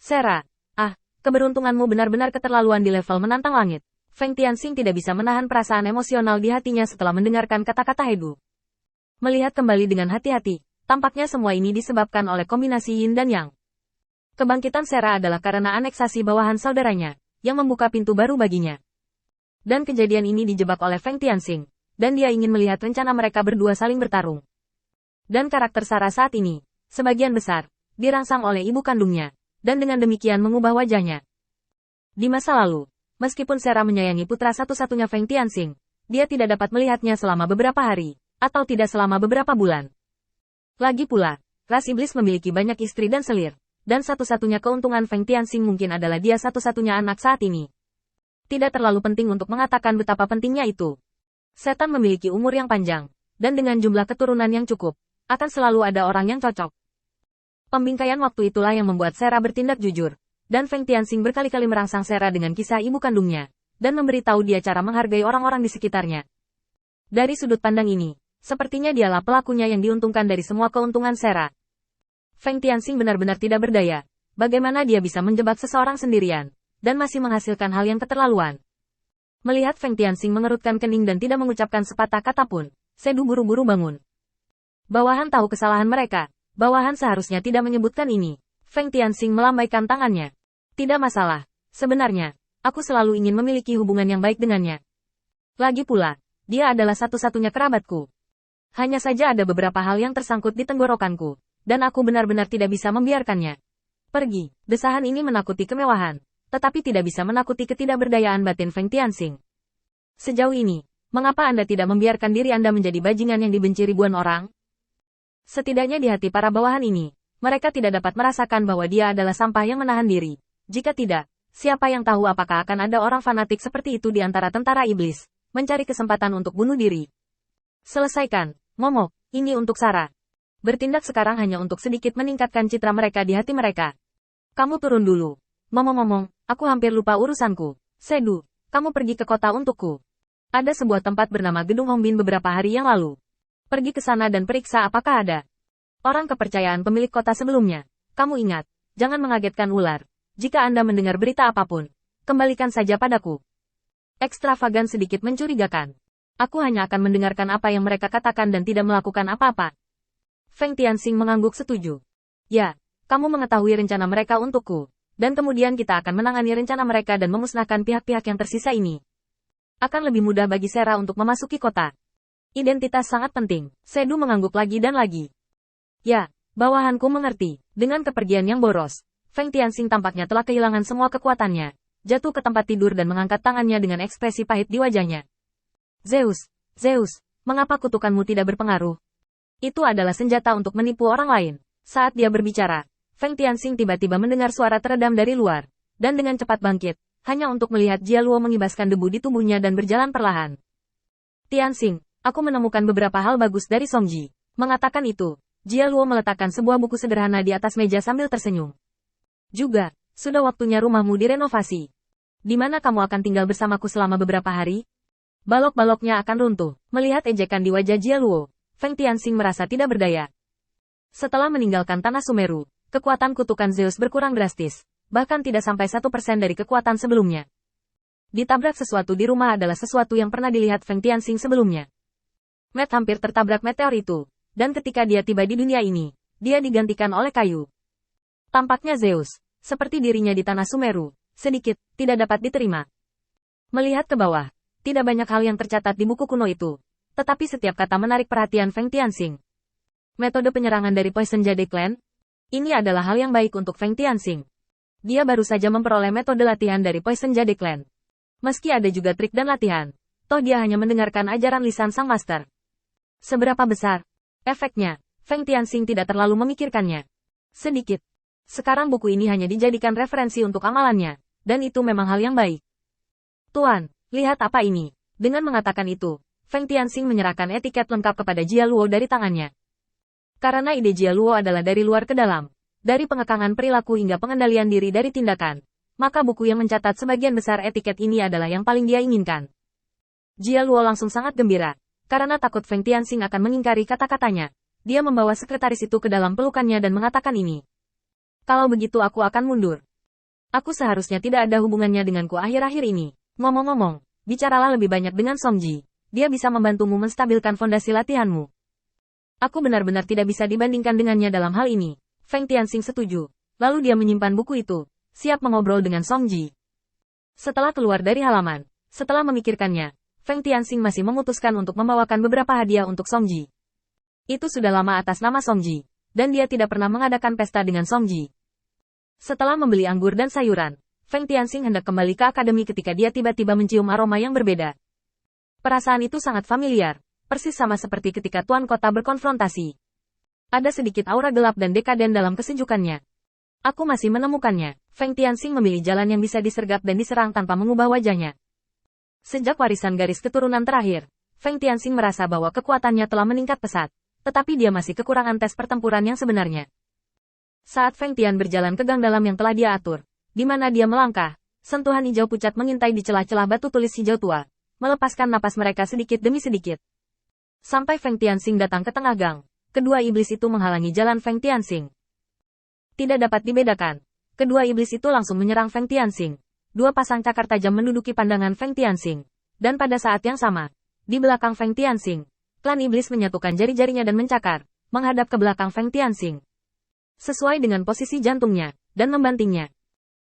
Sera. Ah, keberuntunganmu benar-benar keterlaluan di level menantang langit. Feng Tianxing tidak bisa menahan perasaan emosional di hatinya setelah mendengarkan kata-kata Hedu. Melihat kembali dengan hati-hati, tampaknya semua ini disebabkan oleh kombinasi Yin dan Yang. Kebangkitan Sera adalah karena aneksasi bawahan saudaranya, yang membuka pintu baru baginya. Dan kejadian ini dijebak oleh Feng Tianxing, dan dia ingin melihat rencana mereka berdua saling bertarung. Dan karakter Sera saat ini, sebagian besar, dirangsang oleh ibu kandungnya, dan dengan demikian mengubah wajahnya. Di masa lalu, meskipun Sera menyayangi putra satu-satunya Feng Tianxing, dia tidak dapat melihatnya selama beberapa hari, atau tidak selama beberapa bulan. Lagi pula, ras iblis memiliki banyak istri dan selir, dan satu-satunya keuntungan Feng Tianxing mungkin adalah dia satu-satunya anak saat ini. Tidak terlalu penting untuk mengatakan betapa pentingnya itu. Setan memiliki umur yang panjang, dan dengan jumlah keturunan yang cukup, akan selalu ada orang yang cocok. Pembingkaian waktu itulah yang membuat Sera bertindak jujur, dan Feng Tianxing berkali-kali merangsang Sera dengan kisah ibu kandungnya, dan memberitahu dia cara menghargai orang-orang di sekitarnya. Dari sudut pandang ini, sepertinya dialah pelakunya yang diuntungkan dari semua keuntungan Sera. Feng Tianxing benar-benar tidak berdaya. Bagaimana dia bisa menjebak seseorang sendirian, dan masih menghasilkan hal yang keterlaluan. Melihat Feng Tianxing mengerutkan kening dan tidak mengucapkan sepatah kata pun, Sedu buru-buru bangun. Bawahan tahu kesalahan mereka. Bawahan seharusnya tidak menyebutkan ini. Feng Tianxing melambaikan tangannya. Tidak masalah. Sebenarnya, aku selalu ingin memiliki hubungan yang baik dengannya. Lagi pula, dia adalah satu-satunya kerabatku. Hanya saja ada beberapa hal yang tersangkut di tenggorokanku, dan aku benar-benar tidak bisa membiarkannya. Pergi. Desahan ini menakuti kemewahan, tetapi tidak bisa menakuti ketidakberdayaan batin Feng Tianxing. Sejauh ini, mengapa Anda tidak membiarkan diri Anda menjadi bajingan yang dibenci ribuan orang? Setidaknya di hati para bawahan ini, mereka tidak dapat merasakan bahwa dia adalah sampah yang menahan diri. Jika tidak, siapa yang tahu apakah akan ada orang fanatik seperti itu di antara tentara iblis, mencari kesempatan untuk bunuh diri. Selesaikan, momok, ini untuk Sara. Bertindak sekarang hanya untuk sedikit meningkatkan citra mereka di hati mereka. Kamu turun dulu. Momong-momong, aku hampir lupa urusanku. Sedu, kamu pergi ke kota untukku. Ada sebuah tempat bernama Gedung Hongbin beberapa hari yang lalu. Pergi ke sana dan periksa apakah ada orang kepercayaan pemilik kota sebelumnya. Kamu ingat, jangan mengagetkan ular. Jika Anda mendengar berita apapun, kembalikan saja padaku. Ekstravagan sedikit mencurigakan. Aku hanya akan mendengarkan apa yang mereka katakan dan tidak melakukan apa-apa. Feng Tianxing mengangguk setuju. Ya, kamu mengetahui rencana mereka untukku, dan kemudian kita akan menangani rencana mereka dan memusnahkan pihak-pihak yang tersisa ini. Akan lebih mudah bagi Sera untuk memasuki kota. Identitas sangat penting. Sedu mengangguk lagi dan lagi. Ya, bawahanku mengerti. Dengan kepergian yang boros, Feng Tianxing tampaknya telah kehilangan semua kekuatannya. Jatuh ke tempat tidur dan mengangkat tangannya dengan ekspresi pahit di wajahnya. Zeus, Zeus, mengapa kutukanmu tidak berpengaruh? Itu adalah senjata untuk menipu orang lain. Saat dia berbicara, Feng Tianxing tiba-tiba mendengar suara teredam dari luar, dan dengan cepat bangkit, hanya untuk melihat Jia Luo mengibaskan debu di tubuhnya dan berjalan perlahan. Tianxing, aku menemukan beberapa hal bagus dari Songji. Mengatakan itu, Jia Luo meletakkan sebuah buku sederhana di atas meja sambil tersenyum. Juga, sudah waktunya rumahmu direnovasi. Di mana kamu akan tinggal bersamaku selama beberapa hari? Balok-baloknya akan runtuh. Melihat ejekan di wajah Jia Luo, Feng Tianxing merasa tidak berdaya. Setelah meninggalkan tanah Sumeru, kekuatan kutukan Zeus berkurang drastis, bahkan tidak sampai 1% dari kekuatan sebelumnya. Ditabrak sesuatu di rumah adalah sesuatu yang pernah dilihat Feng Tianxing sebelumnya. Matt hampir tertabrak meteor itu, dan ketika dia tiba di dunia ini, dia digantikan oleh kayu. Tampaknya Zeus, seperti dirinya di tanah Sumeru, sedikit, tidak dapat diterima. Melihat ke bawah, tidak banyak hal yang tercatat di buku kuno itu, tetapi setiap kata menarik perhatian Feng Tianxing. Metode penyerangan dari Poison Jade Clan? Ini adalah hal yang baik untuk Feng Tianxing. Dia baru saja memperoleh metode latihan dari Poison Jade Clan. Meski ada juga trik dan latihan, toh dia hanya mendengarkan ajaran lisan sang master. Seberapa besar efeknya, Feng Tianxing tidak terlalu memikirkannya. Sedikit. Sekarang buku ini hanya dijadikan referensi untuk amalannya, dan itu memang hal yang baik. Tuan, lihat apa ini. Dengan mengatakan itu, Feng Tianxing menyerahkan etiket lengkap kepada Jia Luo dari tangannya. Karena ide Jia Luo adalah dari luar ke dalam, dari pengekangan perilaku hingga pengendalian diri dari tindakan, maka buku yang mencatat sebagian besar etiket ini adalah yang paling dia inginkan. Jia Luo langsung sangat gembira. Karena takut Feng Tianxing akan mengingkari kata-katanya, dia membawa sekretaris itu ke dalam pelukannya dan mengatakan ini. Kalau begitu aku akan mundur. Aku seharusnya tidak ada hubungannya denganku akhir-akhir ini. Ngomong-ngomong, bicaralah lebih banyak dengan Songji. Dia bisa membantumu menstabilkan fondasi latihanmu. Aku benar-benar tidak bisa dibandingkan dengannya dalam hal ini. Feng Tianxing setuju. Lalu dia menyimpan buku itu, siap mengobrol dengan Songji. Setelah keluar dari halaman, setelah memikirkannya, Feng Tianxing masih memutuskan untuk membawakan beberapa hadiah untuk Songji. Itu sudah lama atas nama Songji, dan dia tidak pernah mengadakan pesta dengan Songji. Setelah membeli anggur dan sayuran, Feng Tianxing hendak kembali ke akademi ketika dia tiba-tiba mencium aroma yang berbeda. Perasaan itu sangat familiar, persis sama seperti ketika Tuan Kota berkonfrontasi. Ada sedikit aura gelap dan dekaden dalam kesejukannya. Aku masih menemukannya. Feng Tianxing memilih jalan yang bisa disergap dan diserang tanpa mengubah wajahnya. Sejak warisan garis keturunan terakhir, Feng Tianxing merasa bahwa kekuatannya telah meningkat pesat, tetapi dia masih kekurangan tes pertempuran yang sebenarnya. Saat Feng Tian berjalan ke gang dalam yang telah dia atur, di mana dia melangkah, sentuhan hijau pucat mengintai di celah-celah batu tulis hijau tua, melepaskan napas mereka sedikit demi sedikit. Sampai Feng Tianxing datang ke tengah gang, kedua iblis itu menghalangi jalan Feng Tianxing. Tidak dapat dibedakan. Kedua iblis itu langsung menyerang Feng Tianxing. Dua pasang cakar tajam menduduki pandangan Feng Tianxing. Dan pada saat yang sama, di belakang Feng Tianxing, klan iblis menyatukan jari-jarinya dan mencakar, menghadap ke belakang Feng Tianxing. Sesuai dengan posisi jantungnya, dan membantingnya.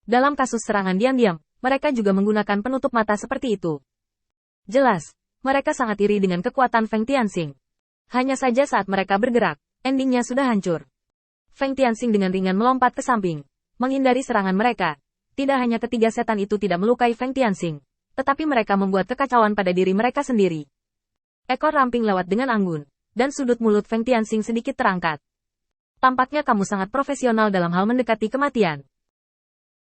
Dalam kasus serangan diam-diam, mereka juga menggunakan penutup mata seperti itu. Jelas, mereka sangat iri dengan kekuatan Feng Tianxing. Hanya saja saat mereka bergerak, endingnya sudah hancur. Feng Tianxing dengan ringan melompat ke samping, menghindari serangan mereka. Tidak hanya ketiga setan itu tidak melukai Feng Tianxing, tetapi mereka membuat kekacauan pada diri mereka sendiri. Ekor ramping lewat dengan anggun, dan sudut mulut Feng Tianxing sedikit terangkat. Tampaknya kamu sangat profesional dalam hal mendekati kematian.